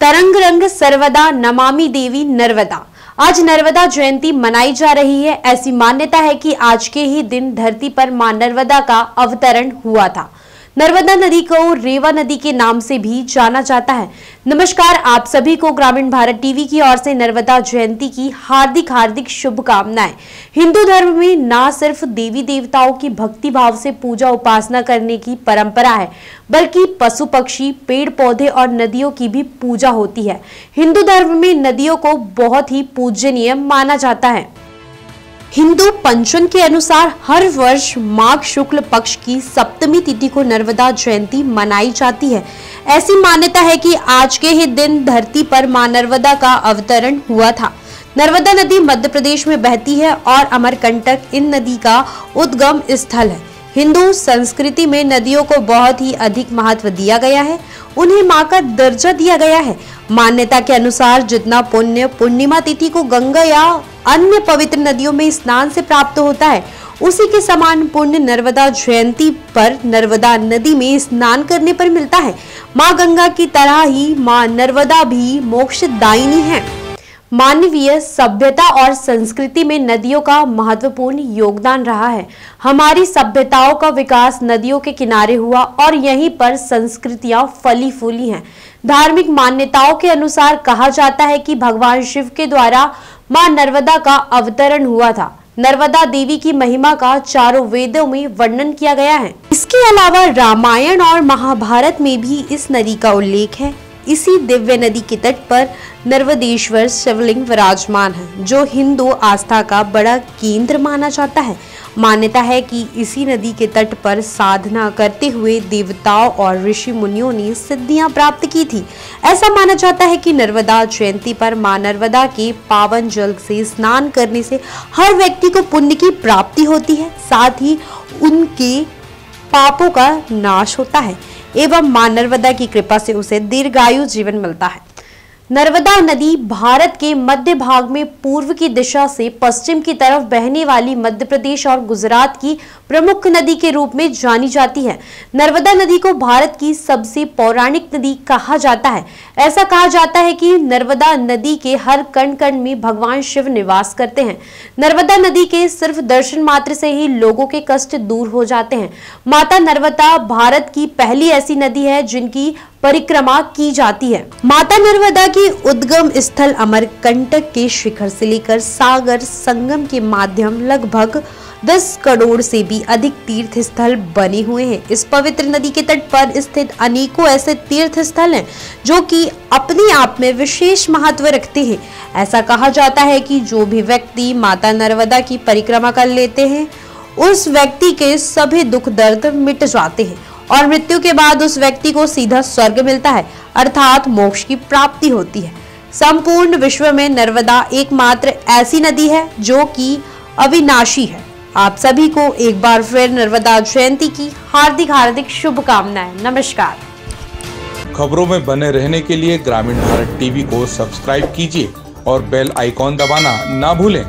तरंग रंग सर्वदा नमामि देवी नर्मदा। आज नर्मदा जयंती मनाई जा रही है। ऐसी मान्यता है कि आज के ही दिन धरती पर मां नर्मदा का अवतरण हुआ था। नर्मदा नदी को रेवा नदी के नाम से भी जाना जाता है। नमस्कार, आप सभी को ग्रामीण भारत टीवी की ओर से नर्मदा जयंती की हार्दिक हार्दिक शुभकामनाएं। हिंदू धर्म में ना सिर्फ देवी देवताओं की भक्ति भाव से पूजा उपासना करने की परंपरा है, बल्कि पशु पक्षी, पेड़ पौधे और नदियों की भी पूजा होती है। हिंदू धर्म में नदियों को बहुत ही पूजनीय माना जाता है। हिंदू पंचांग के अनुसार हर वर्ष माघ शुक्ल पक्ष की सप्तमी तिथि को नर्मदा जयंती मनाई जाती है। ऐसी मान्यता है कि आज के ही दिन धरती पर मां नर्मदा का अवतरण हुआ था। नर्मदा नदी मध्य प्रदेश में बहती है और अमरकंटक इन नदी का उद्गम स्थल है। हिंदू संस्कृति में नदियों को बहुत ही अधिक महत्व दिया गया है, उन्हें मां का दर्जा दिया गया है। मान्यता के अनुसार जितना पुण्य पूर्णिमा तिथि को गंगा या अन्य पवित्र नदियों में स्नान से प्राप्त होता है, उसी के समान पुण्य नर्मदा जयंती पर नर्मदा नदी में स्नान करने पर मिलता है। मां गंगा की तरह ही मां नर्मदा भी मोक्षदायिनी है। मानवीय सभ्यता और संस्कृति में नदियों का महत्वपूर्ण योगदान रहा है। हमारी सभ्यताओं का विकास नदियों के किनारे हुआ और यहीं पर संस्कृतियां फली फूली हैं। धार्मिक मान्यताओं के अनुसार कहा जाता है कि भगवान शिव के द्वारा मां नर्मदा का अवतरण हुआ था। नर्मदा देवी की महिमा का चारों वेदों में वर्णन किया गया है। इसके अलावा रामायण और महाभारत में भी इस नदी का उल्लेख है। इसी दिव्य नदी के तट पर नर्मदेश्वर शिवलिंग विराजमान है, जो हिंदू आस्था का बड़ा केंद्र माना जाता है। मान्यता है कि इसी नदी के तट पर साधना करते हुए देवताओं और ऋषि मुनियों ने सिद्धियां प्राप्त की थी। ऐसा माना जाता है कि नर्मदा जयंती पर मां नर्मदा के पावन जल से स्नान करने से हर व्यक्ति को पुण्य की प्राप्ति होती है, साथ ही उनके पापों का नाश होता है एवं मां नर्मदा की कृपा से उसे दीर्घायु जीवन मिलता है। नर्मदा नदी भारत के मध्य भाग में पूर्व की दिशा से पश्चिम की तरफ बहने वाली मध्य प्रदेश और गुजरात की प्रमुख नदी के रूप में जानी जाती है। नर्मदा नदी को भारत की सबसे पौराणिक नदी कहा जाता है। ऐसा कहा जाता है कि नर्मदा नदी के हर कण कण में भगवान शिव निवास करते हैं। नर्मदा नदी के सिर्फ दर्शन मात्र से ही लोगों के कष्ट दूर हो जाते हैं। माता नर्मदा भारत की पहली ऐसी नदी है जिनकी परिक्रमा की जाती है। माता नर्मदा की उद्गम स्थल अमरकंटक के शिखर से लेकर सागर संगम के माध्यम लगभग 10 करोड़ से भी अधिक तीर्थ स्थल बने हुए हैं। इस पवित्र नदी के तट पर स्थित अनेकों ऐसे तीर्थ स्थल हैं जो कि अपने आप में विशेष महत्व रखते हैं। ऐसा कहा जाता है कि जो भी व्यक्ति माता नर्मदा की परिक्रमा कर लेते हैं, उस व्यक्ति के सभी दुख दर्द मिट जाते हैं और मृत्यु के बाद उस व्यक्ति को सीधा स्वर्ग मिलता है, अर्थात मोक्ष की प्राप्ति होती है। संपूर्ण विश्व में नर्मदा एकमात्र ऐसी नदी है जो कि अविनाशी है। आप सभी को एक बार फिर नर्मदा जयंती की हार्दिक हार्दिक शुभकामनाएं। नमस्कार। खबरों में बने रहने के लिए ग्रामीण भारत टीवी को सब्सक्राइब कीजिए और बेल आइकॉन दबाना ना भूलें।